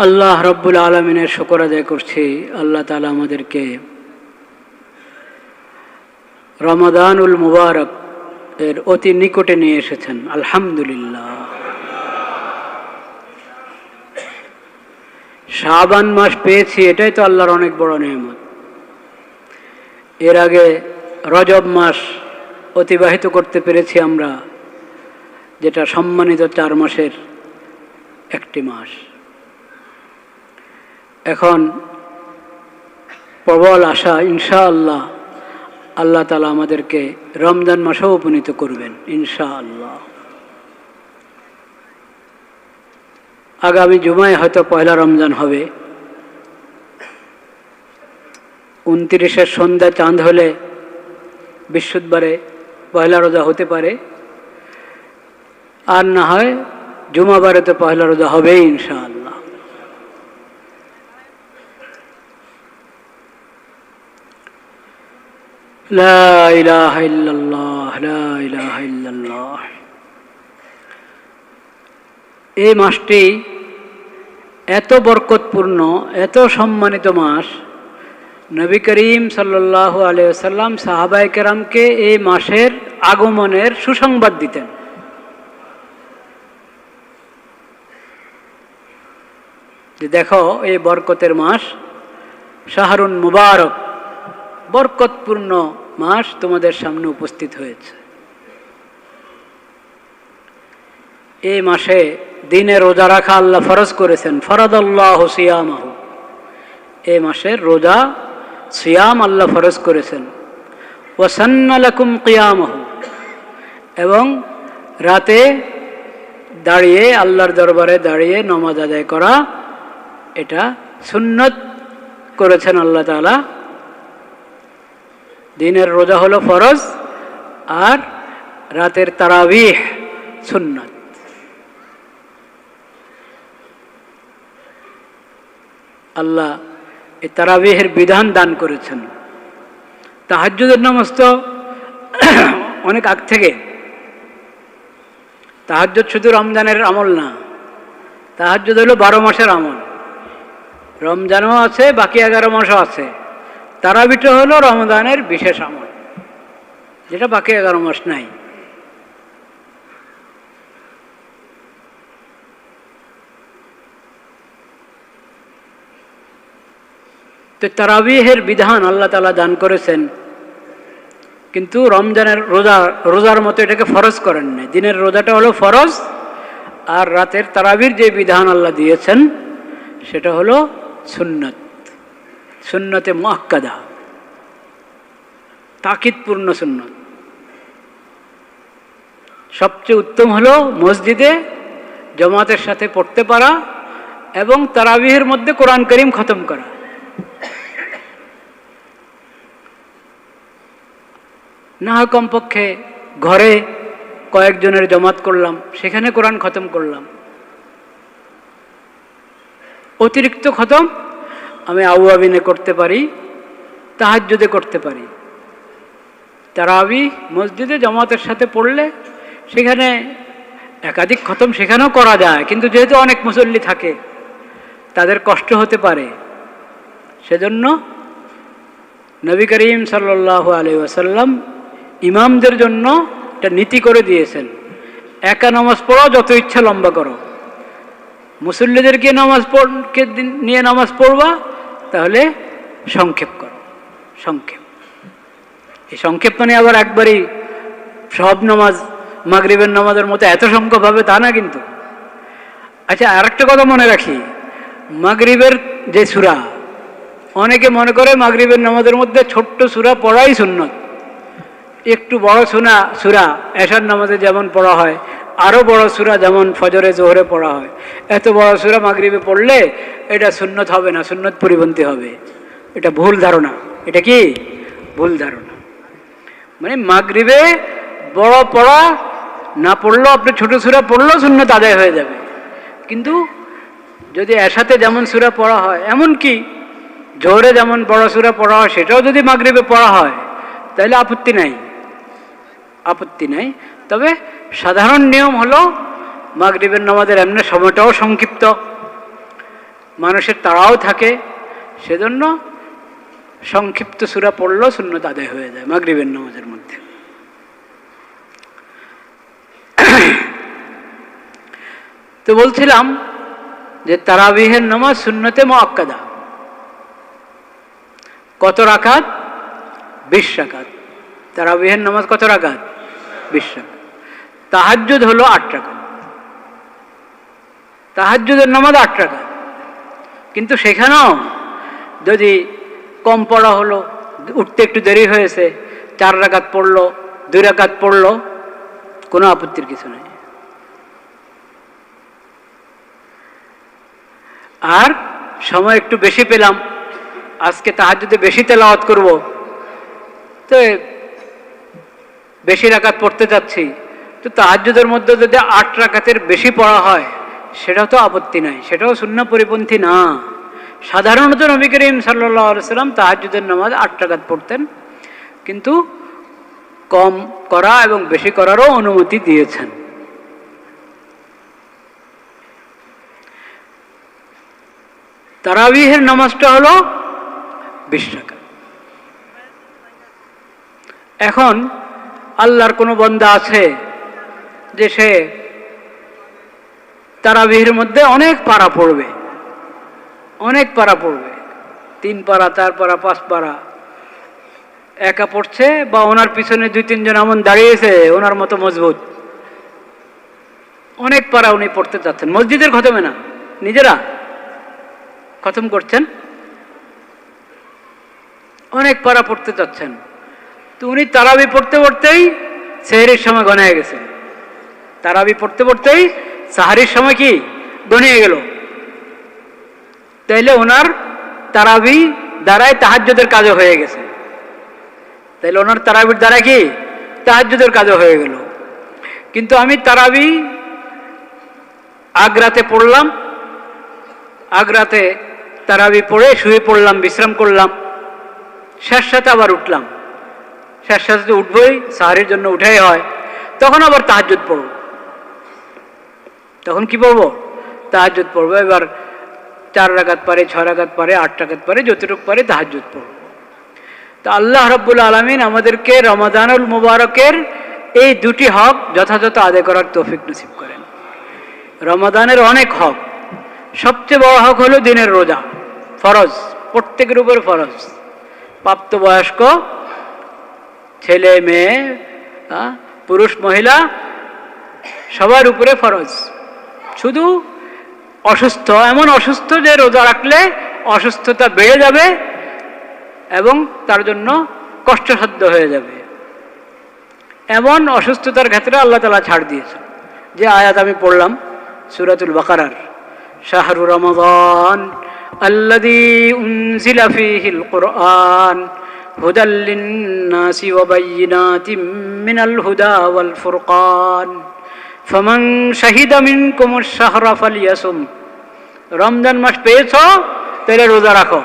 আল্লাহ রব্বুল আলমিনের শুকর আদায় করছি। আল্লাহ তাআলা আমাদেরকে রমাদানুল মুবারক এর অতি নিকটে নিয়ে এসেছেন, আলহামদুলিল্লাহ। শাবান মাস পেয়েছি, এটাই তো আল্লাহর অনেক বড় নেয়ামত। এর আগে রজব মাস অতিবাহিত করতে পেরেছি আমরা, যেটা সম্মানিত 4 মাসের একটি মাস। এখন প্রবল আশা, ইনশাআল্লাহ আল্লাহ তাআলা আমাদেরকে রমজান মাসেও উপনীত করবেন ইনশাআল্লাহ। আগামী জুমায় হয়তো পয়লা রমজান হবে। 29-এর সন্ধ্যা চাঁদ হলে বৃহস্পতিবারে পয়লা রোজা হতে পারে, আর না হয় জুমাবারে তো পয়লা রোজা হবেই ইনশাআল্লাহ। লা ইলাহা ইল্লাল্লাহ, লা ইলাহা ইল্লাল্লাহ। এই মাসটি এত বরকতপূর্ণ, এত সম্মানিত মাস। নবী করিম সাল্লাল্লাহু আলাইহি ওয়াসাল্লাম সাহাবায়ে কেরামকে এই মাসের আগমনের সুসংবাদ দিতেন। যে দেখো, এই বরকতের মাস, শাহরুন মুবারক, বরকতপূর্ণ মাস তোমাদের সামনে উপস্থিত হয়েছে। এই মাসে দিনে রোজা রাখা আল্লাহ ফরজ করেছেন, ফরাদাল্লাহু সিয়ামাহু। এই মাসের রোজা সিয়াম আল্লাহ ফরজ করেছেন। ওয়া সান্না লাকুম কিয়ামাহু, এবং রাতে দাঁড়িয়ে আল্লাহর দরবারে দাঁড়িয়ে নামাজ আদায় করা, এটা সুন্নত করেছেন আল্লাহ তাআলা। দিনের রোজা হলো ফরজ, আর রাতের তারাবিহ সুন্নত। আল্লাহ এই তারাবিহের বিধান দান করেছেন। তাহাজ্জুদের নামাজ তো অনেক আগ থেকে। তাহাজ্জুদ শুধু রমজানের আমল না, তাহাজ্জুদ হলো 12 মাসের আমল। রমজানও আছে, বাকি 11 মাসও আছে। তারাবিটা হলো রমজানের বিশেষ আমল, যেটা বাকি 11 মাস নাই। তো তারাবিহের বিধান আল্লাহ তাআলা দান করেছেন, কিন্তু রমজানের রোজার মতো এটাকে ফরজ করেন নাই। দিনের রোজাটা হলো ফরজ, আর রাতের তারাবির যে বিধান আল্লাহ দিয়েছেন সেটা হলো সুন্নত, সুন্নতে মুআক্কাদা, তাকিদপূর্ণ সুন্নত। সবচেয়ে উত্তম হলো মসজিদে জামাতের সাথে পড়তে পারা এবং তারাবিহের মধ্যে কোরআন কারীম খতম করা। না হয় কমপক্ষে ঘরে কয়েকজনের জমাত করলাম, সেখানে কোরআন খতম করলাম। অতিরিক্ত খতম আমি আউয়াবিনে করতে পারি, তাহাজ্জুদে করতে পারি। তারাবিহ মসজিদে জামাতের সাথে পড়লে সেখানে একাধিক খতম সেখানেও করা যায়, কিন্তু যেহেতু অনেক মুসল্লি থাকে তাদের কষ্ট হতে পারে, সেজন্য নবী করিম সাল্লাল্লাহু আলাইহি ওয়াসাল্লাম ইমামদের জন্য একটা নীতি করে দিয়েছেন, একা নামাজ পড়ো, যত ইচ্ছা লম্বা করো। মুসল্লিদেরকে নিয়ে নামাজ পড়বা, তাহলে সংক্ষেপ করো, সংক্ষেপ। এই সংক্ষেপ মানে আবার একবারই সব নামাজ মাগরিবের নামাজের মতো এত সংখ্যক হবে তা না কিন্তু। আচ্ছা, আরেকটা কথা মনে রাখি, মাগরিবের যে সূরা, অনেকে মনে করে মাগরিবের নামাজের মধ্যে ছোট্ট সূরা পড়াই সুন্নত। একটু বড় সূরা এশার নামাজে যেমন পড়া হয়, আরও বড় সূরা যেমন ফজরে জোহরে পড়া হয়, এত বড় সূরা মাগরিবে পড়লে এটা সুন্নত হবে না, সুন্নত পরিপন্থী হবে। এটা ভুল ধারণা। এটা কি ভুল ধারণা? মানে মাগরিবে বড় পড়া না পড়লেও, আপনি ছোট সূরা পড়লেও সুন্নত আদায় হয়ে যাবে। কিন্তু যদি এশাতে যেমন সূরা পড়া হয়, এমনকি জোহরে যেমন বড় সূরা পড়া হয়, সেটাও যদি মাগরিবে পড়া হয়, তাহলে আপত্তি নাই, আপত্তি নাই। তবে সাধারণ নিয়ম হলো মাগরিবের নামাজের এমনি সময়টাও সংক্ষিপ্ত, মানুষের তাড়াও থাকে, সেজন্য সংক্ষিপ্ত সূরা পড়লেও সুন্নত আদায় হয়ে যায় মাগরিবের নামাজের মধ্যে। তো বলছিলাম যে তারাবিহের নামাজ সুন্নতে মুআক্কাদা। কত রাকাত? 20 রাকাত। তারাবিহের নামাজ কত রাকাত? 20 রাকাত। তাহাজ্জুদ হলো 8 রাকাত। তাহাজ্জুদের নামাজ 8 রাকাত, কিন্তু সেখানেও যদি কম পড়া হলো, উঠতে একটু দেরি হয়েছে, 4 রাকাত পড়লো, 2 রাকাত পড়লো, কোনো আপত্তির কিছু নেই। আর সময় একটু বেশি পেলাম, আজকে তাহাজ্জুদে বেশি তেলাওয়াত করব, তো বেশি রাকাত পড়তে যাচ্ছি, তো তাহাজ্জুদের মধ্যে যদি 8 রাকাতের বেশি পড়া হয় সেটাও তো আপত্তি নাই, সেটাও সুন্নাহ পরিপন্থী না। সাধারণত নবী করিম সাল্লাল্লাহু আলাইহি সাল্লাম তাহাজ্জুদের নামাজ 8 রাকাত পড়তেন, কিন্তু কম করা এবং বেশি করারও অনুমতি দিয়েছেন। তারাবিহের নামাজটা হলো 20 রাকাত। এখন আল্লাহর কোনো বান্দা আছে যে সে তারাবিহের মধ্যে অনেক পারা পড়বে, অনেক পারা পড়বে, 3 পারা, 4 পারা, 5 পারা একা পড়ছে, বা ওনার পিছনে 2-3 জন এমন দাঁড়িয়েছে ওনার মতো মজবুত, অনেক পারা উনি পড়তে চাচ্ছেন, মসজিদের খতমে না, নিজেরা খতম করছেন, অনেক পারা পড়তে চাচ্ছেন। তো উনি তারাবি পড়তে পড়তেই সেহরির সময় গণিয়ে গেছেন, তারাবি পড়তে পড়তেই সাহারির সময় কি গণিয়ে গেল, তাইলে ওনার তারাবি দ্বারাই তাহাজ্জুদের কাজও হয়ে গেছে, তাইলে ওনার তারাবির দ্বারা কি তাহাজ্জুদের কাজও হয়ে গেল। কিন্তু আমি তারাবি আগ্রাতে পড়লাম, আগ্রাতে তারাবি পড়ে শুয়ে পড়লাম, বিশ্রাম করলাম, শেষ সাথে আবার উঠলাম, শেষ সাথে উঠবই, সাহারির জন্য উঠাই হয়, তখন আবার তাহাজ্জুদ পড়ব, তখন কি পড়বো? তাহাজ্জুদ পড়বো। এবার 4 রাকাত পারে, 6 রাকাত পারে, 8 রাকাত পারে, যতটুকু পারে তাহাজ্জুদ পড়ব। তো আল্লাহ রাব্বুল আলামিন আমাদেরকে রমাদানুল মুবারকের এই 2টি হক যথাযথ আদায় করার তৌফিক নসিব করেন। রমাদানের অনেক হক, সবচেয়ে বড় হক হলো দিনের রোজা, ফরজ, প্রত্যেকের উপর ফরজ, প্রাপ্তবয়স্ক ছেলে মেয়ে, পুরুষ মহিলা সবার উপরে ফরজ। শুধু অসুস্থ, এমন অসুস্থ যে রোজা রাখলে অসুস্থতা বেড়ে যাবে এবং তার জন্য কষ্টসাধ্য হয়ে যাবে, এমন অসুস্থতার ক্ষেত্রে আল্লাহ তাআলা ছাড় দিয়েছেন। যে আয়াত আমি পড়লাম সূরাতুল বাকারার, শাহরু রমাদান আল্লাযী উনজিলা ফীহিল কুরআন হুদাল লিন-নাসি ওয়া বায়্যিনাতিম মিনাল হুদা ওয়াল ফুরকান ফামান শাহিদা মিনকুমুশ শাহরা ফালিয়াসুম। রমজান মাস পেয়েছো, তাহলে রোজা রাখো।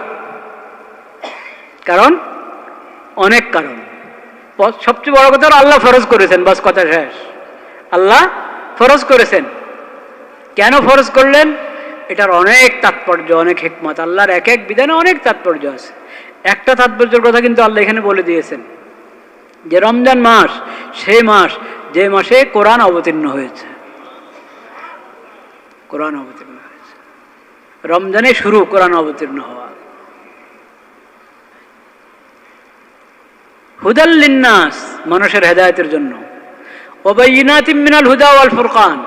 কারণ অনেক কারণ, সবচেয়ে বড় কথা আল্লাহ ফরজ করেছেন, বাস কথা শেষ। আল্লাহ ফরজ করেছেন, কেন ফরজ করলেন এটার অনেক তাৎপর্য, অনেক হিকমত, আল্লাহর এক এক বিধানে অনেক তাৎপর্য আছে। একটা তাৎপর্যের কথা কিন্তু আল্লাহ এখানে বলে দিয়েছেন, যে রমজান মাস সেই মাস যে মাসে কোরআন অবতীর্ণ হয়েছে, কোরআন অবতীর্ণ হয়েছে, রমজানে শুরু কোরআন অবতীর্ণ হওয়া। হুদাল লিন্নাস, মানুষের হেদায়েতের জন্য, ওয়া বায়্যিনাতিম মিনাল হুদা ওয়াল ফুরকান,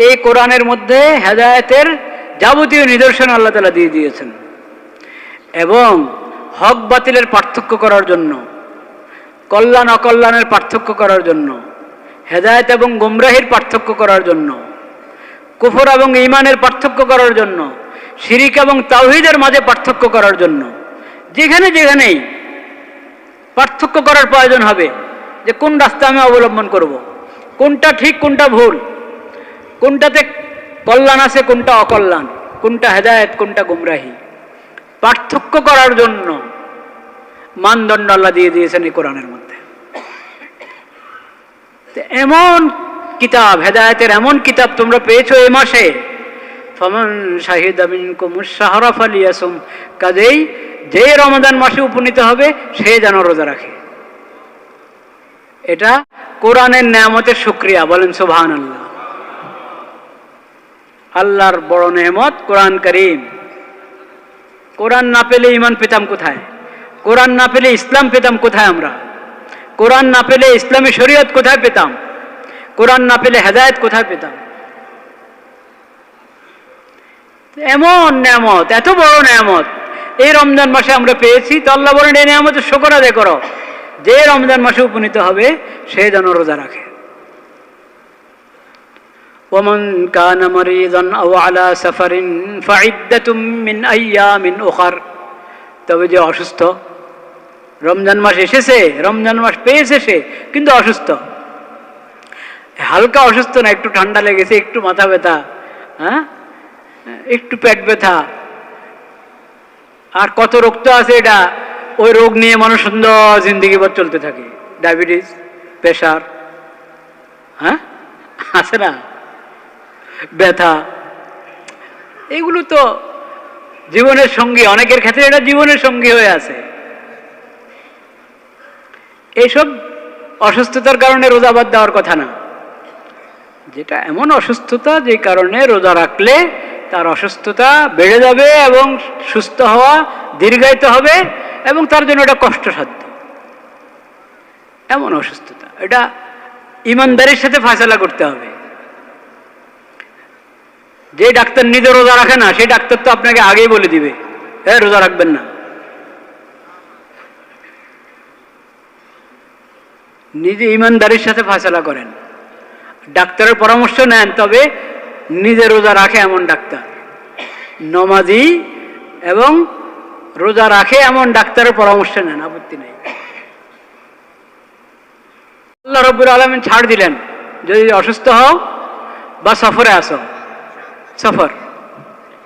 এই কোরআনের মধ্যে হেদায়েতের যাবতীয় নিদর্শন আল্লাহ তাআলা দিয়ে দিয়েছেন, এবং হক বাতিলের পার্থক্য করার জন্য, কল্যাণ অকল্যাণের পার্থক্য করার জন্য, হেদায়েত এবং গোমরাহির পার্থক্য করার জন্য, কুফর এবং ঈমানের পার্থক্য করার জন্য, শিরিক এবং তাওহীদের মাঝে পার্থক্য করার জন্য, যেখানে যেখানেই পার্থক্য করার প্রয়োজন হবে যে কোন রাস্তা আমি অবলম্বন করব, কোনটা ঠিক কোনটা ভুল, কোনটাতে কল্যাণ আছে কোনটা অকল্যাণ, কোনটা হেদায়েত কোনটা গুমরাহি, পার্থক্য করার জন্য মানদণ্ড আল্লাহ দিয়ে দিয়েছেন এই কোরআনের মধ্যে। এমন কিতাব, হেদায়েতের এমন কিতাব তোমরা পেয়েছো এই মাসে, ফামান শাহিদা মিনকুমুশ শাহরা ফালিয়াসুম, কাজেই যে রমজান মাসে উপনীত হবে সে যেন রোজা রাখে। এটা কোরআনের নেয়ামতের শুকরিয়া, বলেন সুবহানাল্লাহ। আল্লাহর বড় নেয়ামত কোরআন কারীম। কোরআন না পেলে ঈমান পেতাম কোথায়? কোরআন না পেলে ইসলাম পেতাম কোথায়? আমরা কোরআন না পেলে ইসলামী শরীয়ত কোথায় পেতাম? কোরআন না পেলে হেদায়েত কোথায় পেতাম? এমন নেয়ামত, এত বড় নেয়ামত এই রমজান মাসে আমরা পেয়েছি, তো আল্লাহ বলেন এই নেয়ামতের শুকর আদায় করো। যে রমজান মাসে উপনীত হবে সে যেন রোজা রাখে। ওয়ামান কানা মারিদান আও আলা সাফারিন ফাইদ্দাতুম মিন আইয়ামিন উখার, তবে যে অসুস্থ, রমজান মাস এসেছে, রমজান মাস পেয়েছে সে, কিন্তু অসুস্থ, হালকা অসুস্থ না, একটু ঠান্ডা লেগেছে, একটু মাথা ব্যথা, হ্যাঁ, একটু পেট ব্যথা, আর কত রোগ তো আছে, এটা ওই রোগ নিয়ে মানুষ সুন্দর জিন্দগি ভর চলতে থাকে। ডায়াবেটিস, প্রেশার, হ্যাঁ আছে না, ব্যথা, এগুলো তো জীবনের সঙ্গী, অনেকের ক্ষেত্রে এটা জীবনের সঙ্গী হয়ে আছে। এইসব অসুস্থতার কারণে রোজা বাদ দেওয়ার কথা না। যেটা এমন অসুস্থতা যে কারণে রোজা রাখলে তার অসুস্থতা বেড়ে যাবে এবং সুস্থ হওয়া দীর্ঘায়িত হবে এবং তার জন্য এটা কষ্টসাধ্য, এমন অসুস্থতা, এটা ইমানদারির সাথে ফয়সালা করতে হবে। যে ডাক্তার নিজে রোজা রাখে না, সেই ডাক্তার তো আপনাকে আগেই বলে দিবে হ্যাঁ রোজা রাখবেন না। নিজে ইমানদারির সাথে ফয়সালা করেন, ডাক্তারের পরামর্শ নেন, তবে নিজে রোজা রাখে এমন ডাক্তার, নমাজি এবং রোজা রাখে এমন ডাক্তারের পরামর্শ নেন, আপত্তি নেই। আল্লাহ রাব্বুল আলামিন ছাড় দিলেন, যদি অসুস্থ হও বা সফরে আসো, সফর,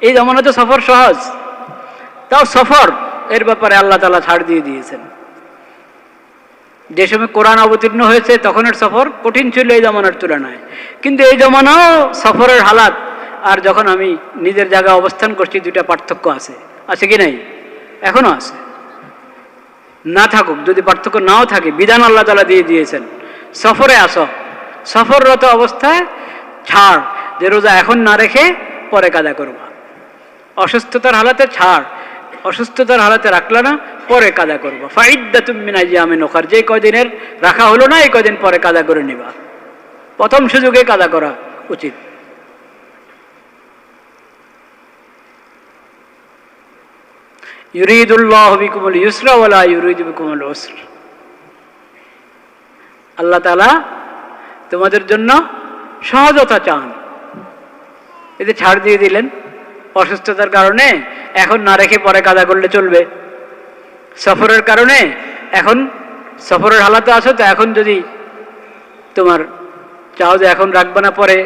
এই জমানা তো সফর সহজ, তাও সফর এর ব্যাপারে আল্লাহ তাআলা ছাড় দিয়ে দিয়েছেন। যে সময় কোরআন অবতীর্ণ হয়েছে তখনের সফর কঠিন ছিল এই জমানার তুলনায়, কিন্তু এই জমানাও সফরের হালাত আর যখন আমি নিজের জায়গায় অবস্থান করছি দুইটা পার্থক্য আছে, আছে কি নাই? এখনো আছে, না থাকুক, যদি পার্থক্য নাও থাকে, বিধান আল্লাহ তাআলা দিয়ে দিয়েছেন, সফরে আসো, সফররত অবস্থায় ছাড়, যে রোজা এখন না রেখে পরে কাজা করবা। অসুস্থতার হালাতে ছাড়, অসুস্থতার হালাতে রাখলা না, পরে কাজা করবা। ফাইদ্দাতুম মিন আইয়ামিন উখার, যে কয়দিনের রাখা হলো না এই কয়দিন পরে কাজা করে নিবা, প্রথম সুযোগে কাজা করা উচিত। ইউরিদুল্লাহু বিকুমুল ইউসরা ওয়া লা ইউরিদু বিকুমুল উসর, আল্লাহ তাআলা তোমাদের জন্য সহজতা চান, এতে ছাড় দিয়ে দিলেন। অসুস্থতার কারণে এখন না রেখে পরে কাজা করলে চলবে, সফরের কারণে এখন সফরের হালাতে আছো, তো এখন যদি তোমার চাও যে এখন রাখবা না পরে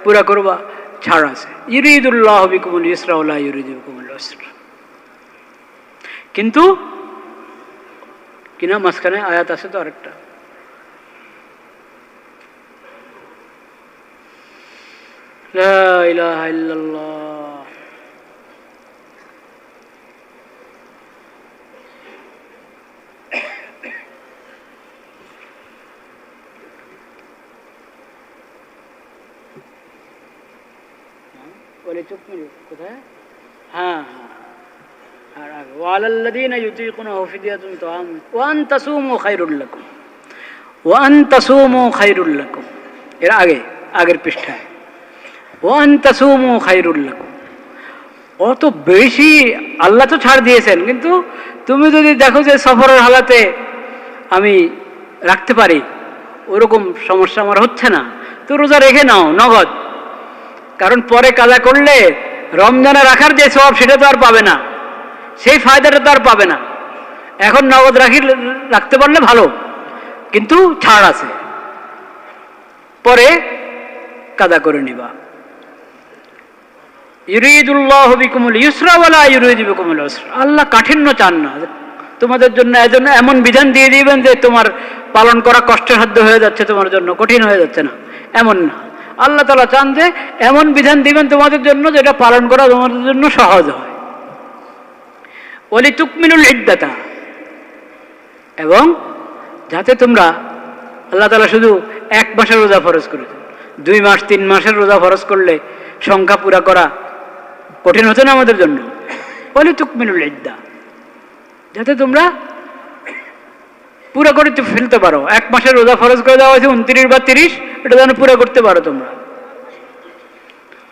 পুরা করবা, ছাড় আছে। ইউরিদুল্লাহু বিকুমুল ইউসরা ওয়া লা ইউরিদু বিকুমুল উসর, কিন্তু কিনা মাঝখানে আয়াত আছে তো আরেকটা, লা ইলাহা ইল্লাল্লাহ, বলে চুপ মিলে কোথায়, হ্যাঁ হ্যাঁ, আর আগে ওয়ালাল্লাযীনা ইউতীকুনাহু ফিদিয়াতুন তাআম ওয়া আন তাসুমু খায়রুল লাকুম, ওয়া আন তাসুমু খায়রুল লাকুম, এর আগে আগের পৃষ্ঠায় ওয়া আন তাসুমু খায়রুল লাকুম। অত বেশি আল্লাহ তো ছাড় দিয়েছেন, কিন্তু তুমি যদি দেখো যে সফরের হালাতে আমি রাখতে পারি, ওরকম সমস্যা আমার হচ্ছে না, তো রোজা রেখে নাও নগদ, কারণ পরে কাজা করলে রমজানে রাখার যে সওয়াব সেটা তো আর পাবে না, সেই ফায়দাটা তো আর পাবে না। এখন নগদ রাখতে পারলে ভালো, কিন্তু ছাড় আছে, পরে কাজা করে নিবা। ইউরিদুল্লাহু বিকুমুল ইউসরা ওয়া লা ইউরিদু বিকুমুল উসর, আল্লাহ কাঠিন্য চান না তোমাদের জন্য, এজন্য এমন বিধান দিয়ে দিবেন যে তোমার পালন করা কষ্টসাধ্য হয়ে যাচ্ছে, তোমার জন্য কঠিন হয়ে যাচ্ছে না, এমন না। আল্লাহ তাআলা চান যে এমন বিধান দিবেন তোমাদের জন্য যেটা পালন করা তোমাদের জন্য সহজ হয়। ওয়ালিতুকমিলুল ইদ্দাতা, এবং যাতে তোমরা, আল্লাহ তাআলা শুধু 1 মাসের রোজা ফরজ করেছেন, 2 মাস 3 মাসের রোজা ফরজ করলে সংখ্যা পুরা করা কঠিন হতো না আমাদের জন্য। ওয়ালিতুকমিলুল ইদ্দা, যাতে তোমরা পুরো করে ফেলতে পারো। 1 মাসের রোজা ফরজ করে দেওয়া হয়েছে 29 বা 30, এটা যেন পুরো করতে পারো তোমরা।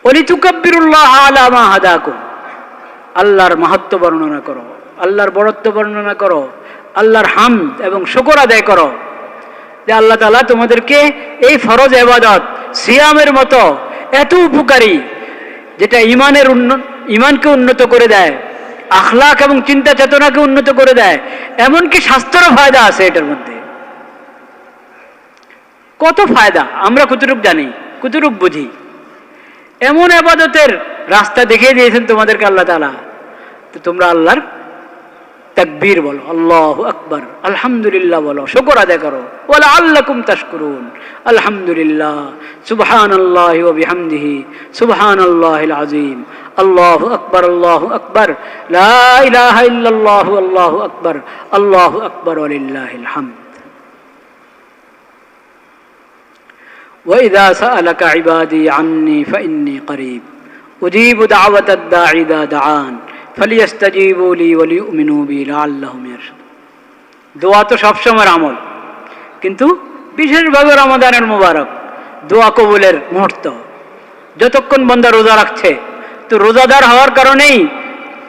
ওয়ালিতুকাব্বিরুল্লাহ আলা মা হাদাকুম, আল্লাহর মাহাত্ম্য বর্ণনা করো, আল্লাহর বড়ত্ব বর্ণনা করো, আল্লাহর হামদ এবং শুকর আদায় করো যে আল্লাহ তাআলা তোমাদেরকে এই ফরজ ইবাদত সিয়ামের মতো এত উপকারী, যেটা ইমানকে উন্নত করে দেয়, আখলাক এবং চিন্তা চেতনাকে উন্নত করে দেয়, এমনকি স্বাস্থ্যেরও ফায়দা আছে এটার মধ্যে। কত ফায়দা আমরা কতটুকু জানি, কতটুকু বুঝি। এমন ইবাদতের রাস্তা দেখিয়ে দিয়েছেন তোমাদেরকে আল্লাহ তাআলা, তো তোমরা আল্লাহর তাকবীর বলো, আল্লাহু আকবার, আলহামদুলিল্লাহ বলো, শুকর আদায় করো। ওয়ালা আল্লাকুম তাশকুরুন, আলহামদুলিল্লাহ, সুবহানাল্লাহি ওয়া বিহামদিহি, সুবহানাল্লাহিল আযীম, আল্লাহু আকবার, লা ইলাহা ইল্লাল্লাহু, আল্লাহু আকবার ওয়ালিল্লাহিল হামদ। ওয়া ইযা সাআলাকা ইবাদি আন্নী ফাইন্নী করিব উজিবু দাওয়াতাদ দাঈ ইযা দাআন ফালিয়াস্তাজিবু লি ওয়া লিউমিনু বি লাআল্লাহুম ইয়ারশুদুন। দোয়া তো সবসময় আমল, কিন্তু বিশেষভাবে রমাদানের মুবারক দোয়া কবুলের মুহূর্ত। যতক্ষণ বান্দা রোজা রাখছে, তো রোজাদার হওয়ার কারণেই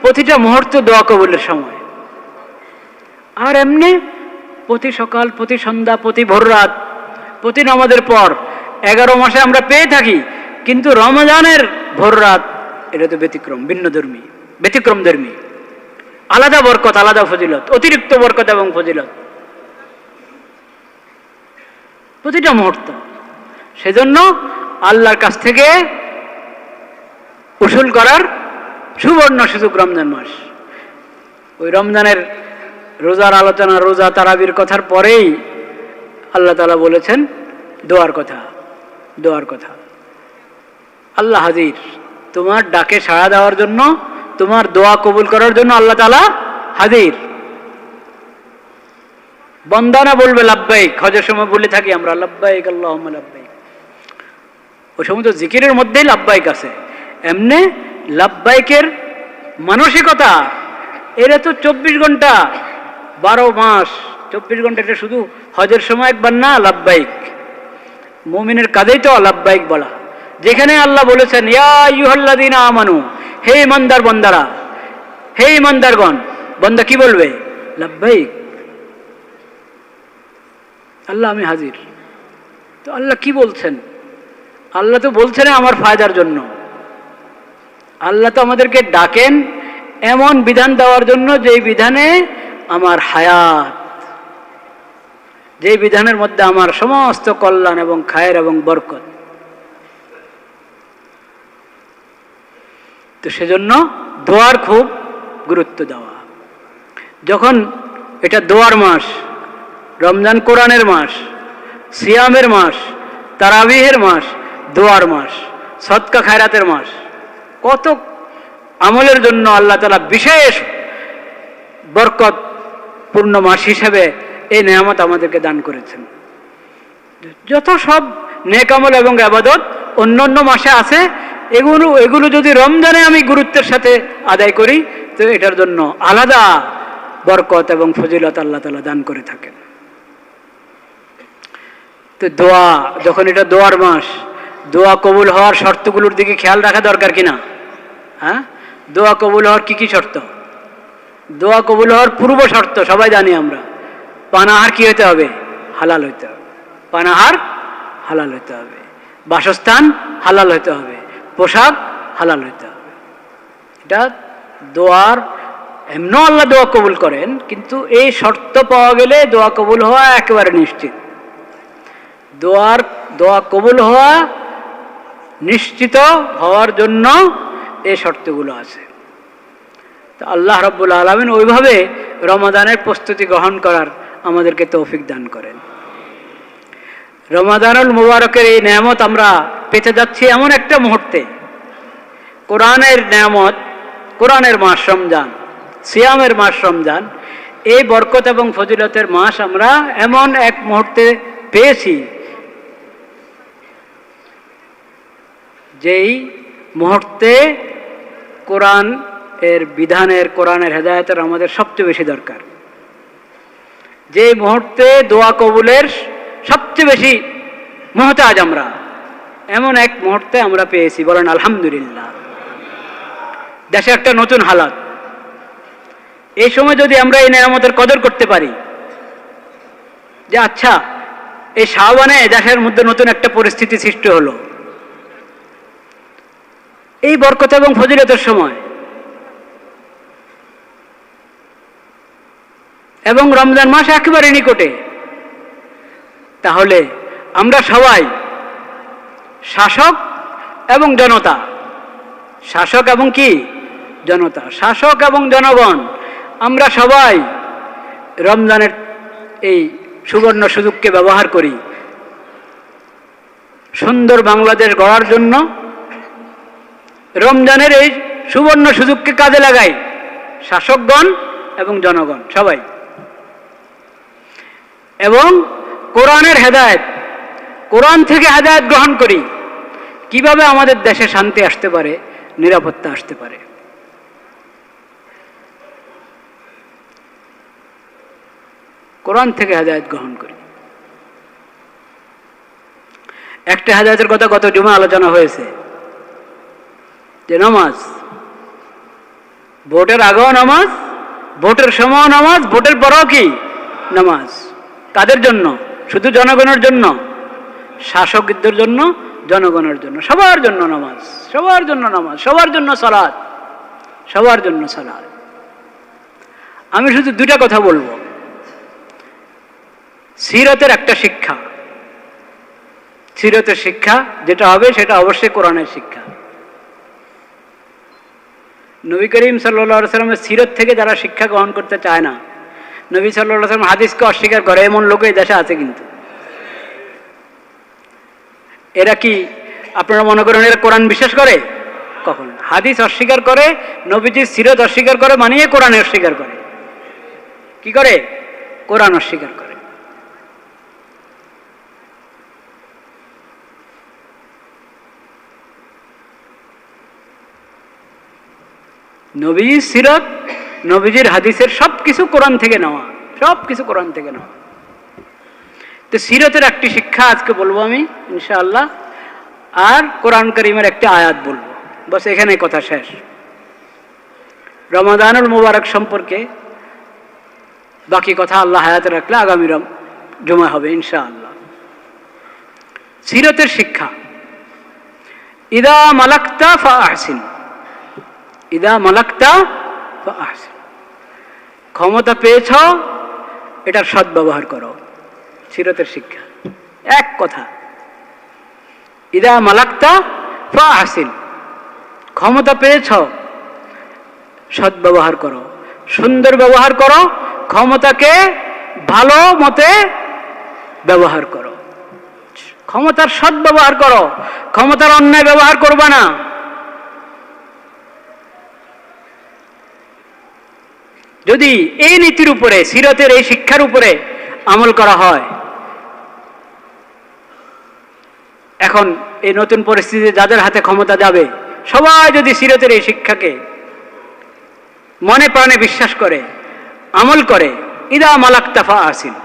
প্রতিটা মুহূর্ত দোয়া কবুলের সময়। আর এমনি প্রতি সকাল, প্রতি সন্ধ্যা, প্রতি ভোর রাত, প্রতি নামাজের পর 11 মাসে আমরা পেয়ে থাকি, কিন্তু রমজানের ভোর রাত এটা তো ব্যতিক্রম, ব্যতিক্রমধর্মী, আলাদা বরকত, আলাদা ফজিলত, অতিরিক্ত বরকত এবং ফজিলত প্রতিটা মুহূর্ত। সেজন্য আল্লাহর কাছ থেকে উসুল করার সুবর্ণ সুযোগ রমজান মাস। ওই রমজানের রোজার আলোচনা, রোজা তারাবির কথার পরেই আল্লাহ তাআলা বলেছেন দোয়ার কথা। আল্লাহ হাজির, তোমার ডাকে সাড়া দেওয়ার জন্য, তোমার দোয়া কবুল করার জন্য আল্লাহ তাআলা হাজির। বান্দা না বলবে লাব্বাইক, হজের সময় বলে থাকি আমরা লাব্বাইক আল্লাহুম্মা লাব্বাইক, ওই সময় তো জিকিরের মধ্যেই লাব্বাইক আছে। এমনি লাব্বাইকের মানসিকতা, এরা তো 24 ঘন্টা 12 মাস 24 ঘন্টা, এটা শুধু হজের সময় একবার না। লাব্বাইক মুমিনের কাজেই তো লাব্বাইক বলা। যেখানে আল্লাহ বলেছেন ইয়া আইয়ুহাল্লাযীনা আমানু, হে ইমানদার বান্দারা, হে ইমানদারগণ, বান্দা কি বলবে? লাব্বাইক, আল্লাহ আমি হাজির। তো আল্লাহ কি বলছেন? আল্লাহ তো বলছেন আমার ফায়দার জন্য। আল্লাহ তো আমাদেরকে ডাকেন এমন বিধান দেওয়ার জন্য, যেই বিধানে আমার হায়াত, যেই বিধানের মধ্যে আমার সমস্ত কল্যাণ এবং খায়ের এবং বরকত। তো সেজন্য দোয়ার খুব গুরুত্ব দেওয়া। যখন এটা দোয়ার মাস, রমজান কোরআনের মাস, সিয়ামের মাস, তারাবিহের মাস, দোয়ার মাস, সদকা খায়রাতের মাস, কত আমলের জন্য আল্লাহ তাআলা বিশেষ বরকত পূর্ণ মাস হিসেবে এই নেয়ামত আমাদেরকে দান করেছেন। যত সব নেক আমল এবং ইবাদত অন্যান্য মাসে আছে, এগুলো যদি রমজানে আমি গুরুত্বের সাথে আদায় করি, তো এটার জন্য আলাদা বরকত এবং ফজিলত আল্লাহ তাআলা দান করে থাকেন। তো দোয়া, যখন এটা দোয়ার মাস, দোয়া কবুল হওয়ার শর্তগুলোর দিকে খেয়াল রাখা দরকার কিনা? হ্যাঁ, দোয়া কবুল হওয়ার কি কি শর্ত? দোয়া কবুল হওয়ার পূর্ব শর্ত সবাই জানি আমরা। পানাহার কি হতে হবে? হালাল হতে হবে। পানাহার হালাল হতে হবে, বাসস্থান হালাল হতে হবে, পোশাক হালাল হতে হবে। এটা দোয়ার, এমনও আল্লাহ দোয়া কবুল করেন, কিন্তু এই শর্ত পাওয়া গেলে দোয়া কবুল হওয়া একেবারে নিশ্চিত। দোয়া কবুল হওয়া নিশ্চিত হওয়ার জন্য এই শর্তগুলো আছে। তো আল্লাহ রাব্বুল আলামিন ওইভাবে রমাদানের প্রস্তুতি গ্রহণ করার আমাদেরকে তৌফিক দান করেন। রমাদানুল মুবারকের এই নেয়ামত আমরা পেতে যাচ্ছি এমন একটা মুহূর্তে, কোরআনের নেয়ামত, কোরআনের মাস রমজান, সিয়ামের মাস রমজান, এই বরকত এবং ফজিলতের মাস আমরা এমন এক মুহূর্তে পেয়েছি, যেই মুহূর্তে কোরআন এর বিধানের, কোরআনের হেদায়েতের আমাদের সবচেয়ে বেশি দরকার। যে মুহূর্তে দোয়া কবুলের সবচেয়ে বেশি মুহতাজ আমরা, এমন এক মুহূর্তে আমরা পেয়েছি। বলেন আলহামদুলিল্লাহ। দেশে একটা নতুন হালাত, এই সময় যদি আমরা এই নেয়ামতের কদর করতে পারি, যে আচ্ছা এই শাবানে দেশের মধ্যে নতুন একটা পরিস্থিতি সৃষ্টি হলো, এই বরকত এবং ফজিলতের সময়, এবং রমজান মাস একেবারে নিকটে, তাহলে আমরা সবাই শাসক এবং জনতা, শাসক এবং কি জনতা, শাসক এবং জনগণ, আমরা সবাই রমজানের এই সুবর্ণ সুযোগকে ব্যবহার করি সুন্দর বাংলাদেশ গড়ার জন্য। রমজানের এই সুবর্ণ সুযোগকে কাজে লাগাই শাসকগণ এবং জনগণ সবাই, এবং কোরআনের হেদায়েত, কোরআন থেকে হেদায়েত গ্রহণ করি। কিভাবে আমাদের দেশে শান্তি আসতে পারে, নিরাপত্তা আসতে পারে। কোরআন থেকে হেদায়েত গ্রহণ করি। একটা হেদায়েতের কথা গত জুমা আলোচনা হয়েছে, যে নামাজ, ভোটের আগেও নামাজ, ভোটের সময়ও নামাজ, ভোটের পরেও কি নামাজ। কাদের জন্য? শুধু জনগণের জন্য? শাসকদের জন্য, জনগণের জন্য, সবার জন্য নামাজ, সবার জন্য নামাজ, সবার জন্য সালাত, সবার জন্য সালাত। আমি শুধু দুটা কথা বলবো। সিরতের একটা শিক্ষা, সিরতের শিক্ষা যেটা হবে সেটা অবশ্যই কোরআনের শিক্ষা। নবী করিম সাল্লাল্লাহু আলাইহি ওয়াসাল্লামের সিরত থেকে যারা শিক্ষা গ্রহণ করতে চায় না, নবী সাল্লাল্লাহু আলাইহি ওয়াসাল্লাম হাদিসকে অস্বীকার করে, এমন লোক এই দেশে আছে। কিন্তু এরা কি আপনারা মনে করেন এরা কোরআন বিশ্বাস করে? কখন? হাদিস অস্বীকার করে, নবীজির সিরত অস্বীকার করে, মানিয়ে কোরআন অস্বীকার করে। কি করে? কোরআন অস্বীকার করে। নবীজির সিরত, নবীজির হাদিসের সবকিছু কোরআন থেকে নেওয়া, সবকিছু কোরআন থেকে নেওয়া। তো সিরতের একটি শিক্ষা আজকে বলবো আমি ইনশাআল্লাহ, আর কোরআন কারীমের একটি আয়াত বলবো, বস এখানে কথা শেষ। রমাদানুল মুবারক সম্পর্কে বাকি কথা আল্লাহ হায়াতে রাখলে আগামী জুমা হবে ইনশাআল্লাহ। সিরতের শিক্ষা, ইদা মালাকতা ফাআহসিন, ইদা মালাকতা ফাআহসিন, ক্ষমতা পেয়েছ এটার সদ্ব্যবহার করো। সিরতের শিক্ষা এক কথা, ইদা মালাকতা ফাআহসিন, ক্ষমতা পেয়েছ সদ্ব্যবহার করো, সুন্দর ব্যবহার করো, ক্ষমতাকে ভালো মতে ব্যবহার করো, ক্ষমতার সদ্ব্যবহার করো, ক্ষমতার অন্যায় ব্যবহার করবা না। যদি এই নীতির উপরে, সিরতের এই শিক্ষার উপরে আমল করা হয়, এখন এই নতুন পরিস্থিতিতে যাদের হাতে ক্ষমতা যাবে, সবাই যদি সিরতের এই শিক্ষাকে মনে প্রাণে বিশ্বাস করে, আমল করে, ইদা মালাকতা ফাআহসিন,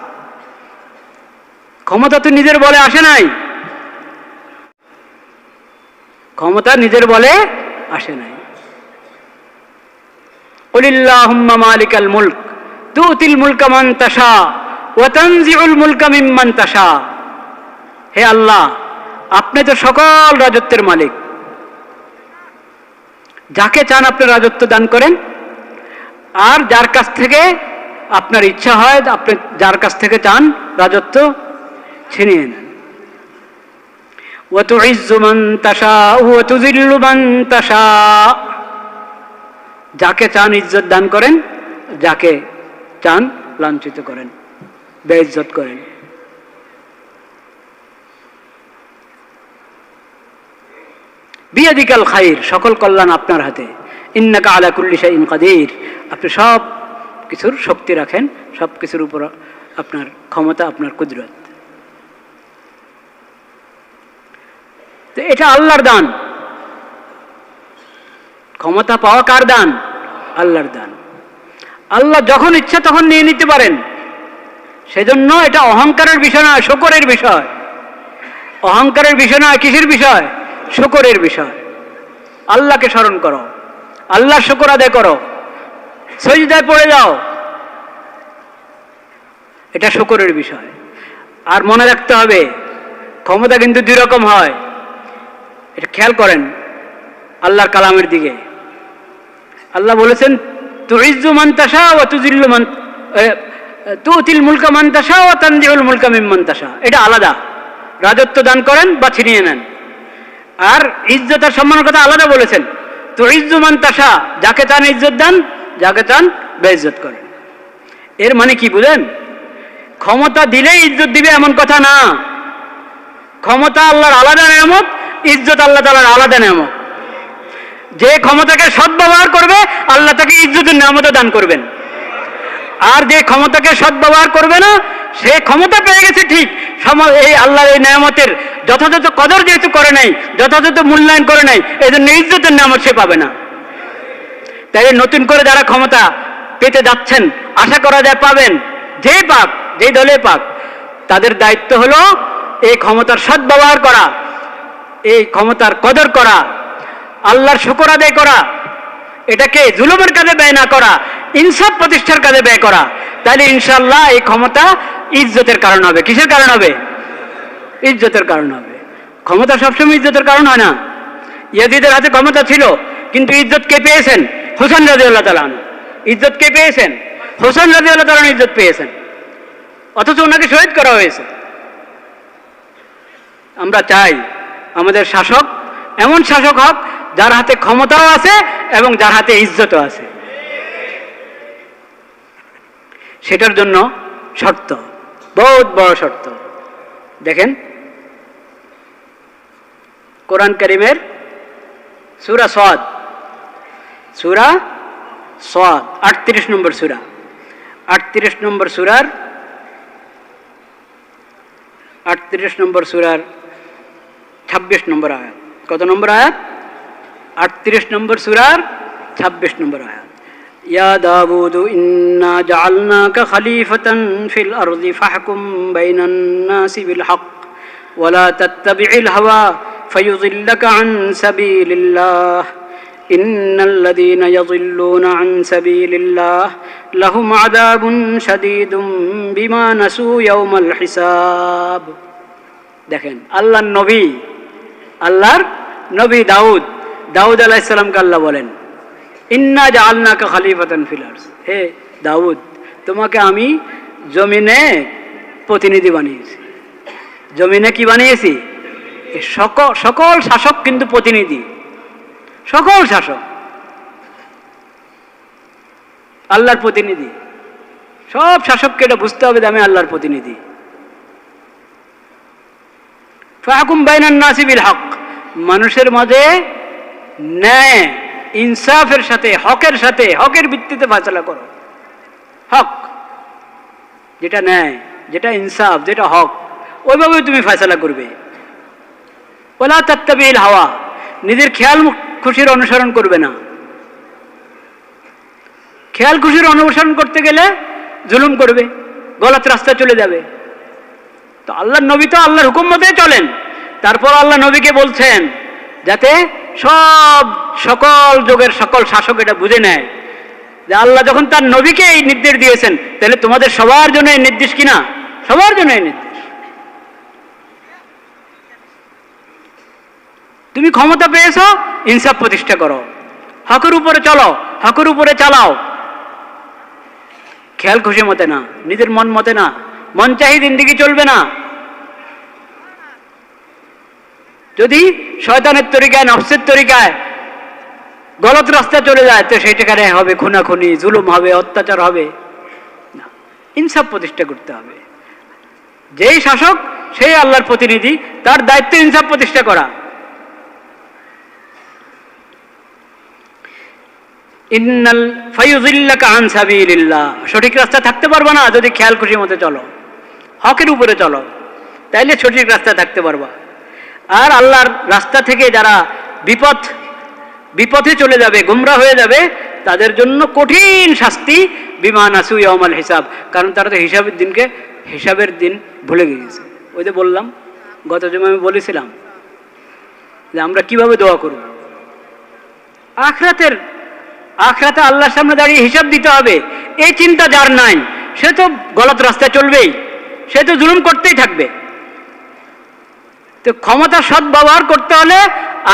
ক্ষমতা তো নিজের বলে আসে নাই, ক্ষমতা নিজের বলে আসে নাই। কুলিল্লাহুম্মা মালিকাল মুলক তুতিল মুলকা মান তাশা ওয়া তানজিউল মুলকা মিম্মান তাশা। হে আল্লাহ, আপনি তো সকল রাজত্বের মালিক, যাকে চান আপনি রাজত্ব দান করেন, আর যার কাছ থেকে আপনার ইচ্ছা হয় আপনি যার কাছ থেকে চান রাজত্ব ছিনিয়ে নেন। ওয়া তুইজ্জু মান তাশা ওয়া তুযিল্লু মান তাশা, যাকে চান ইজ্জত দান করেন, যাকে চান লাঞ্ছিত করেন, বেইজ্জত করেন। বিয়াদিকাল খাইর, সকল কল্যাণ আপনার হাতে। ইন্নাকা আলা কুল্লি শাইইন কাদির, আপনি সব কিছুর শক্তি রাখেন, সব কিছুর উপর আপনার ক্ষমতা, আপনার কুদরত। তো এটা আল্লাহর দান। ক্ষমতা পাওয়া কার দান? আল্লাহর দান। আল্লাহ যখন ইচ্ছা তখন নিয়ে নিতে পারেন। সেজন্য এটা অহংকারের বিষয় নয়, শুকরের বিষয়। অহংকারের বিষয় নয়, কিসের বিষয়? শুকরের বিষয়। আল্লাহকে স্মরণ করো, আল্লাহর শুকর আদায় করো, সজদায় পড়ে যাও, এটা শুকরের বিষয়। আর মনে রাখতে হবে, ক্ষমতা কিন্তু দুই রকম হয়। এটা খেয়াল করেন আল্লাহর কালামের দিকে। আল্লাহ বলেছেন, তুইজ্জু মান তাশা ওয়া তুযিল্লু মান তুতিল মুলকা মান তাশা ওয়া তানজিউল মুলকা মিম্মান তাশা। এটা আলাদা। রাজত্ব দান করেন বা ছিনিয়ে নেন। আর ইজ্জত আর সম্মানের কথা আলাদা বলেছেন। তুইজ্জু মান তাশা, যাকে চান ইজ্জত দেন, যাকে চান বেইজ্জত করেন। এর মানে কি বুঝেন? ক্ষমতা দিলেই ইজ্জত দিবে এমন কথা না। ক্ষমতা আল্লাহর আলাদা নেয়ামত, ইজ্জত আল্লাহ তাআলার আলাদা নেয়ামত। যে ক্ষমতাকে সদ্ব্যবহার করবে, আল্লাহ তাকে ইজ্জতের নেয়ামতও দান করবেন। আর যে ক্ষমতাকে সদ্ব্যবহার করবে না, সে ক্ষমতা পেয়ে গেছে ঠিক, এই আল্লাহর এই নেয়ামতের যথাযথ কদর যেহেতু করে নাই, যথাযথ মূল্যায়ন করে নাই, এই জন্য ইজ্জতের নেয়ামত সে পাবে না। তাই নতুন করে যারা ক্ষমতা পেতে যাচ্ছেন, আশা করা যায় পাবেন, যে পাক, যেই দলে পাক, তাদের দায়িত্ব হলো এই ক্ষমতার সদ্ব্যবহার করা, এই ক্ষমতার কদর করা, আল্লাহর শুকর আদায় করা, এটাকে জুলুমের কাজে ব্যয় না করা, ইনসাফ প্রতিষ্ঠার কাজে ব্যয় করা। তাহলে ইনশাআল্লাহ এই ক্ষমতা ইজ্জতের কারণ হবে। কিসের কারণ হবে? ইজ্জতের কারণ হবে। ক্ষমতা সবসময় ইজ্জতের কারণ হয় না। ইয়াজিদের হাতে ক্ষমতা ছিল, কিন্তু ইজ্জত কে পেয়েছেন? হোসেন রাদিয়াল্লাহু তাআলা আনহু। ইজ্জত কে পেয়েছেন? হোসেন রাদিয়াল্লাহু তাআলা ইজ্জত পেয়েছেন, অথচ ওনাকে শহীদ করা হয়েছে। আমরা চাই আমাদের শাসক এমন শাসক হোক যার হাতে ক্ষমতাও আছে এবং যার হাতে ইজ্জতও আছে। সেটার জন্য শর্ত, বহুত বড় শর্ত। দেখেন কোরআন কারীমের সূরা সাদ, সূরা সাদ 38 নম্বর সূরা, 38 নম্বর সূরার 38 নম্বর সূরার 26 নম্বর আয়াত। কত নম্বর আয়াত? 38 নম্বর সূরার 26 নম্বর আয়াত। ইয়া দাউদু ইন্না জাআলনাকা খলিফাতান ফিল আরদি ফাহকুম বাইনান নাসি বিল হক ওয়া লা তাত্তাবি'ল হাওয়া ফায়ুযিল্লাকা আন সাবিলিল্লাহ ইন্নাল্লাযীনা ইয়াযিল্লুনা আন সাবিলিল্লাহ লাহুম আযাবুন শাদীদুম বিমা নাসু ইয়াওমাল হিসাব। দেখেন আল্লাহর নবী দাউদ আলাইহিস সালামকে আল্লাহ বলেন, ইন্না জাআলনাকা খলিফাতান ফিল আরদ, হে দাউদ, তোমাকে আমি জমিনে প্রতিনিধি বানিয়েছি। জমিনে কি বানিয়েছি? সকল শাসক কিন্তু প্রতিনিধি, সকল শাসক আল্লাহর প্রতিনিধি। সব শাসককে এটা বুঝতে হবে যে আমি আল্লাহর প্রতিনিধি। ফাহকুম বাইনান নাসি বিল হক, মানুষের মাঝে ন্যায় ইনসাফের সাথে, হকের ভিত্তিতে ফয়সালা করো। হক যেটা ন্যায়, যেটা ইনসাফ, যেটা হক, ওইভাবে তুমি ফয়সালা করবে। ওয়ালা তাত্তাবিল হাওয়া, নিজের খেয়াল খুশির অনুসরণ করবে না। খেয়াল খুশির অনুসরণ করতে গেলে জুলুম করবে, গলত রাস্তা চলে যাবে। তো আল্লাহর নবী তো আল্লাহর হুকুম মতে চলেন। তারপর আল্লাহ নবীকে বলছেন যাতে সকল যুগের সকল শাসক এটা বুঝে নেয় যে আল্লাহ যখন তার নবীকে এই নির্দেশ দিয়েছেন, তাহলে তোমাদের সবার জন্য এই নির্দেশ কিনা? সবার জন্য এই নির্দেশ। তুমি ক্ষমতা পেয়েছো, ইনসাফ প্রতিষ্ঠা করো, হকের উপরে চলো, হকের উপরে চালাও। খেয়াল খুশি মতে না, নিজের মন মতে না, মন চাহি জিন্দেগি চলবে না। যদি শয়তানের তরিকায়, নফসের তরিকায় গলত রাস্তা চলে যায়, তো সেটাখানে হবে খুনাখুনি, জুলুম হবে, অত্যাচার হবে না। ইনসাফ প্রতিষ্ঠা করতে হবে। যেই শাসক সেই আল্লাহর প্রতিনিধি, তার দায়িত্ব ইনসাফ প্রতিষ্ঠা করা। ইন্নাল ফায়ুযিল্লাকা আন সাবিলিল্লাহ, সঠিক রাস্তা থাকতে পারবা না যদি খেয়াল খুশি মতো চলো, হকের উপরে চলো, তাইলে সঠিক রাস্তা থাকতে পারবা। আর আল্লাহর রাস্তা থেকে যারা বিপথে চলে যাবে, গুমরা হয়ে যাবে, তাদের জন্য কঠিন শাস্তি, বিমা নাসু ইয়াউমাল হিসাব, কারণ তারা তো হিসাবের দিন ভুলে গিয়েছে। ওই যে বললাম, গত জুমায় আমি বলেছিলাম যে আমরা কিভাবে দোয়া করব। আখরাতে আল্লাহর সামনে দাঁড়িয়ে হিসাব দিতে হবে, এই চিন্তা যার নাই সে তো গলত রাস্তায় চলবেই, সে তো জুলুম করতেই থাকবে। তো ক্ষমতা সৎ ব্যবহার করতে হলে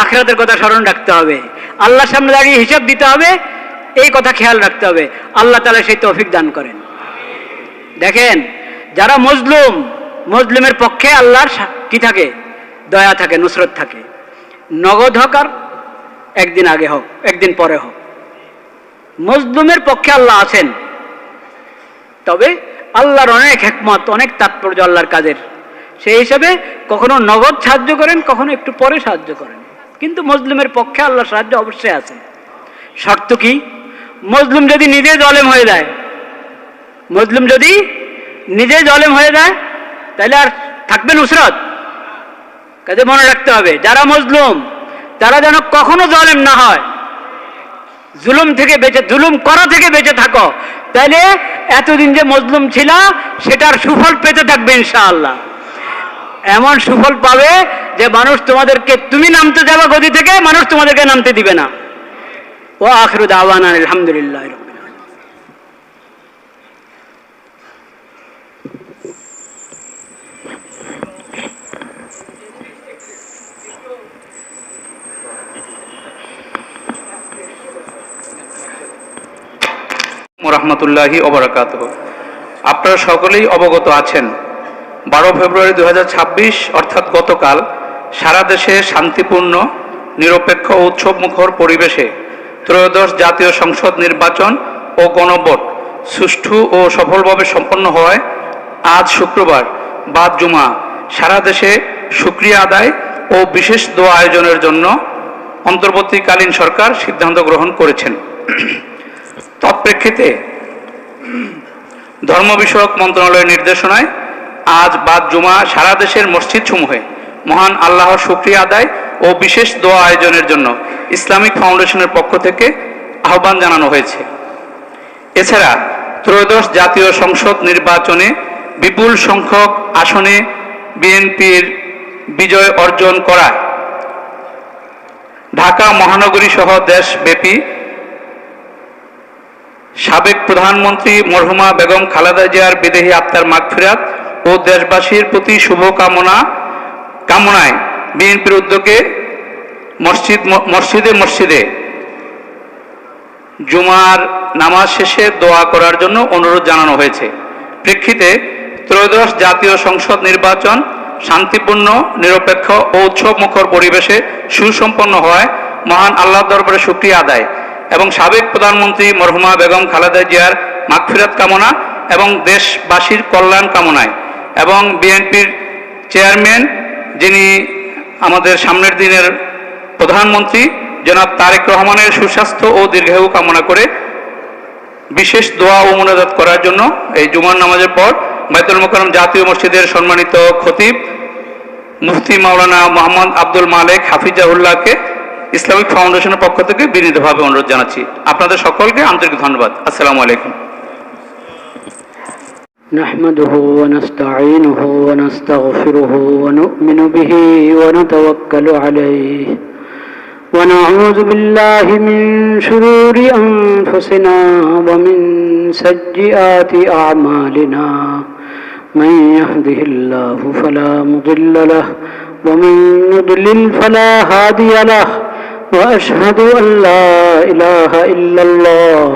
আখরাতের কথা স্মরণ রাখতে হবে, আল্লাহর সামনে দাঁড়িয়ে হিসাব দিতে হবে, এই কথা খেয়াল রাখতে হবে। আল্লাহ তাআলা সেই তৌফিক দান করেন। দেখেন, যারা মজলুমের পক্ষে আল্লাহর কি থাকে? দয়া থাকে, নুসরত থাকে। নগদ হোক আর একদিন আগে হোক, একদিন পরে হোক, মজলুমের পক্ষে আল্লাহ আছেন। তবে আল্লাহর অনেক হিকমত, অনেক তাৎপর্য আল্লাহর কাজের। সেই হিসাবে কখনো নগদ সাহায্য করেন, কখনো একটু পরে সাহায্য করেন, কিন্তু মজলুমের পক্ষে আল্লাহর সাহায্য অবশ্যই আছে। শর্ত কি? মজলুম যদি নিজে জালেম হয়ে যায়, তাহলে আর থাকবে নুসরত? কাজে মনে রাখতে হবে, যারা মজলুম তারা যেন কখনো জালেম না হয়। জুলুম করা থেকে বেঁচে থাকো, তাইলে এতদিন যে মজলুম ছিল সেটার সুফল পেতে থাকবে ইনশাআল্লাহ। এমন সুফল পাবে যে মানুষ তোমাদেরকে, তুমি নামতে যাবে গদি থেকে, মানুষ তোমাদেরকে নামতে দিবে না। ওয়া আখিরু দাওয়ানা আলহামদুলিল্লাহি রাব্বিল আলামিন। রাহমাতুল্লাহি ওয়া বারাকাতুহু। আপনারা সকলেই অবগত আছেন, 12 ফেব্রুয়ারি 2026 অর্থাৎ গতকাল সারা দেশে শান্তিপূর্ণ, নিরপেক্ষ ও উৎসবমুখর পরিবেশে ত্রয়োদশ জাতীয় সংসদ নির্বাচন ও গণভোট সুষ্ঠু ও সফলভাবে সম্পন্ন হওয়ায় আজ শুক্রবার বাদ জুমা সারা দেশে শুকরিয়া আদায় ও বিশেষ দোয়া আয়োজনের জন্য অন্তর্বর্তীকালীন সরকার সিদ্ধান্ত গ্রহণ করেছেন। তৎপ্রেক্ষিতে ধর্ম বিষয়ক মন্ত্রণালয়ের নির্দেশনায় আজ বাদ জুমা সারা দেশের মসজিদসমূহে মহান আল্লাহর শুকরিয়া আদায় ও বিশেষ দোয়া আয়োজনের জন্য ইসলামিক ফাউন্ডেশনের পক্ষ থেকে আহ্বান জানানো হয়েছে। এছাড়া ত্রয়োদশ জাতীয় সংসদ নির্বাচনে বিপুল সংখ্যক আসনে বিএনপির বিজয় অর্জন করায় ঢাকা মহানগরী সহ দেশব্যাপী সাবেক প্রধানমন্ত্রী মরহুমা বেগম খালেদা জিয়ার বিদেহী আত্মার মাগফিরাত ও দেশবাসীর প্রতি কামনায় বিএনপির উদ্যোগে মসজিদে জুমার নামাজ শেষে দোয়া করার জন্য অনুরোধ জানানো হয়েছে। প্রেক্ষিতে ত্রয়োদশ জাতীয় সংসদ নির্বাচন শান্তিপূর্ণ, নিরপেক্ষ ও উৎসবমুখর পরিবেশে সুসম্পন্ন হওয়ায় মহান আল্লাহর দরবারে শুকরিয়া আদায় এবং সাবেক প্রধানমন্ত্রী মরহুমা বেগম খালেদা জিয়ার মাগফিরাত কামনা এবং দেশবাসীর কল্যাণ কামনায় এবং বিএনপির চেয়ারম্যান, যিনি আমাদের সামনের দিনের প্রধানমন্ত্রী জনাব তারেক রহমানের সুস্বাস্থ্য ও দীর্ঘায়ু কামনা করে বিশেষ দোয়া ও মোনাজাত করার জন্য এই জুমার নামাজের পর বাইতুল মোকাররম জাতীয় মসজিদের সম্মানিত খতিব মুফতি মাওলানা মোহাম্মদ আব্দুল মালেক হাফিজাহুল্লাহকে ইসলামিক ফাউন্ডেশনের পক্ষ থেকে বিনীতভাবে অনুরোধ জানাচ্ছি। আপনাদের সকলকে আন্তরিক ধন্যবাদ। আসসালামু আলাইকুম। نحمده ونستعينه ونستغفره ونؤمن به ونتوكل عليه ونعوذ بالله من شرور أنفسنا ومن سيئات أعمالنا من يهده الله فلا مضل له ومن يضلل فلا هادي له وأشهد أن لا إله إلا الله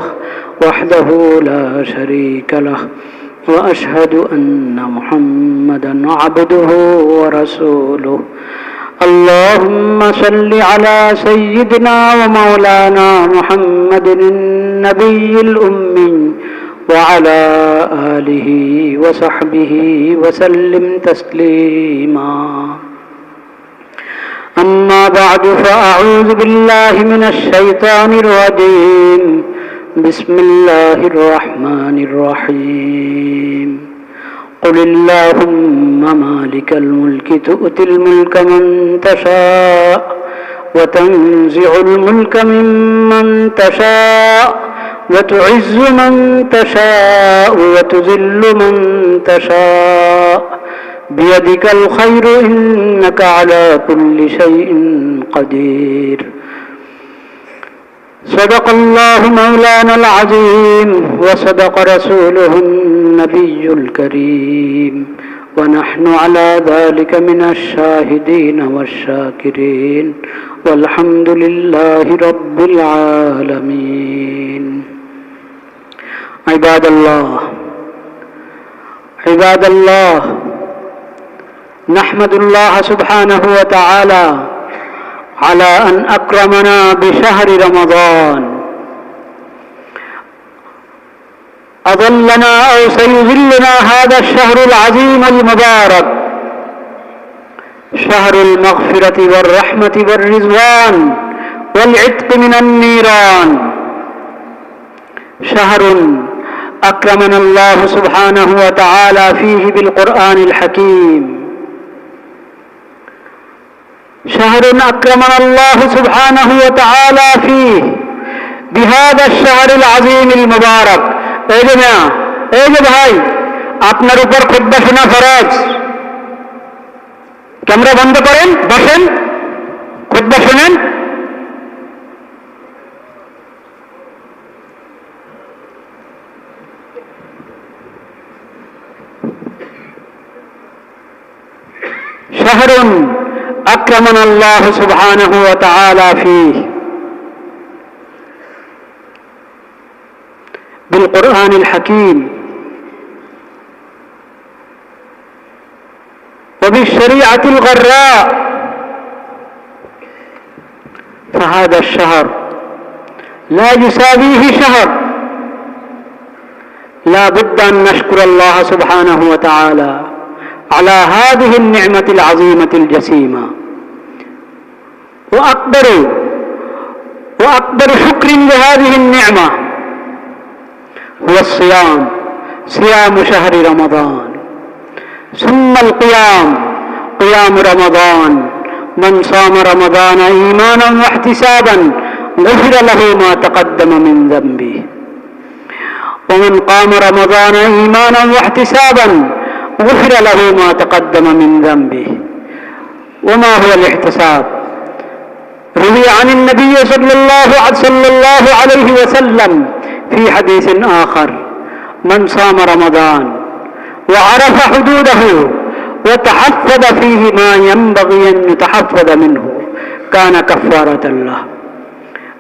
وحده لا شريك له وأشهد أن محمدا عبده ورسوله اللهم صل على سيدنا ومولانا محمد النبي الأمي وعلى آله وصحبه وسلم تسليما أما بعد فأعوذ بالله من الشيطان الرجيم بسم الله الرحمن الرحيم قل اللهم مالك الملك تؤتي الملك من تشاء وتنزع الملك ممن تشاء وتعز من تشاء وتذل من تشاء بيدك الخير إنك على كل شيء قدير صدق الله مولانا العظيم وصدق رسوله النبي الكريم ونحن على ذلك من الشاهدين والشاكرين والحمد لله رب العالمين عباد الله نحمد الله سبحانه وتعالى على أن أكرمنا بشهر رمضان أظلنا أو سيظلنا هذا الشهر العظيم المبارك شهر المغفرة والرحمة والرضوان والعتق من النيران شهر أكرمنا الله سبحانه وتعالى فيه بالقرآن الحكيم شهر أكرمنا الله سبحانه وتعالى فيه بهذا الشهر العظيم المبارك এই যে ভাই আপনার উপর খুতবা শোনা ফরজ ক্যামেরা বন্ধ করেন বসেন খুতবা শুনেন شهر أكرمنا الله سبحانه وتعالى فيه بالقرآن الحكيم وبالشريعة الغراء فهذا الشهر لا يساويه شهر لا بد أن نشكر الله سبحانه وتعالى على هذه النعمة العظيمة الجسيمة وأكبر شكر لهذه النعمة هو الصيام صيام شهر رمضان ثم القيام قيام رمضان من صام رمضان إيمانا واحتسابا غفر له ما تقدم من ذنبه ومن قام رمضان إيمانا واحتسابا غفر له ما تقدم من ذنبه وما هو الاحتساب روي عن النبي صلى الله عليه وسلم في حديث آخر من صام رمضان وعرف حدوده وتحفظ فيه ما ينبغي أن يتحفظ منه كان كفارة له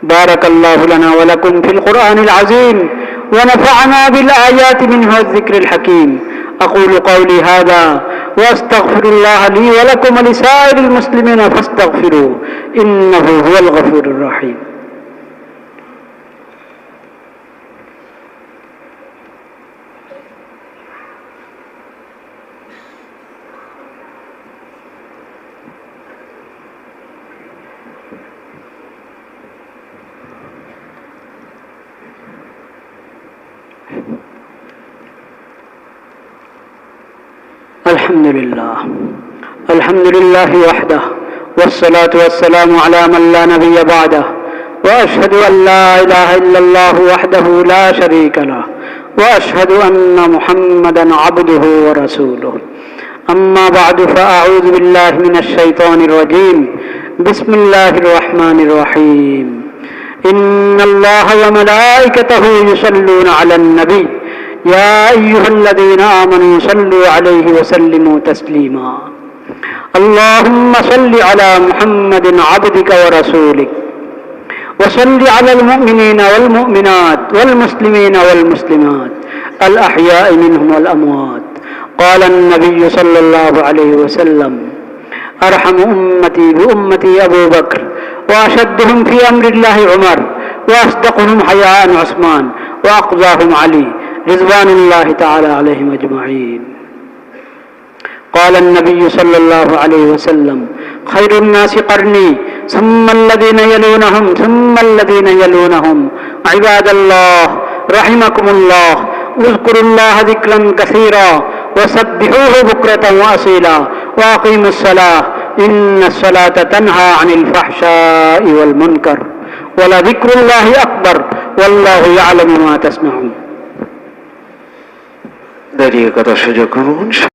بارك الله لنا ولكم في القرآن العظيم ونفعنا بالآيات منه الذكر الحكيم أقول قولي هذا وأستغفر الله لي ولكم ولسائر المسلمين فاستغفروه إنه هو الغفور الرحيم الحمد لله وحده والصلاة والسلام على من لا نبي بعده وأشهد أن لا إله إلا الله وحده لا شريك له وأشهد أن محمدا عبده ورسوله أما بعد فأعوذ بالله من الشيطان الرجيم بسم الله الرحمن الرحيم إن الله وملائكته يصلون على النبي يا أيها الذين آمنوا صلوا عليه وسلموا تسليما اللهم صل على محمد عبدك ورسولك وصل على المؤمنين والمؤمنات والمسلمين والمسلمات الأحياء منهم والأموات قال النبي صلى الله عليه وسلم أرحم أمتي بأمتي أبو بكر وأشدهم في أمر الله عمر وأصدقهم حياء عثمان وأقضاهم علي رضوان الله تعالى عليهم أجمعين قال النبي صلى الله عليه وسلم خير الناس قرني ثم الذين يلونهم ثم الذين يلونهم عباد الله رحمكم الله اذكروا الله ذكرا كثيرا وسبحوه بكرة وأصيلا وأقيموا الصلاة إن الصلاة تنهى عن الفحشاء والمنكر ولذكر الله أكبر والله يعلم ما تصنعون দাঁড়িয়ে কথা সুযোগ করুন।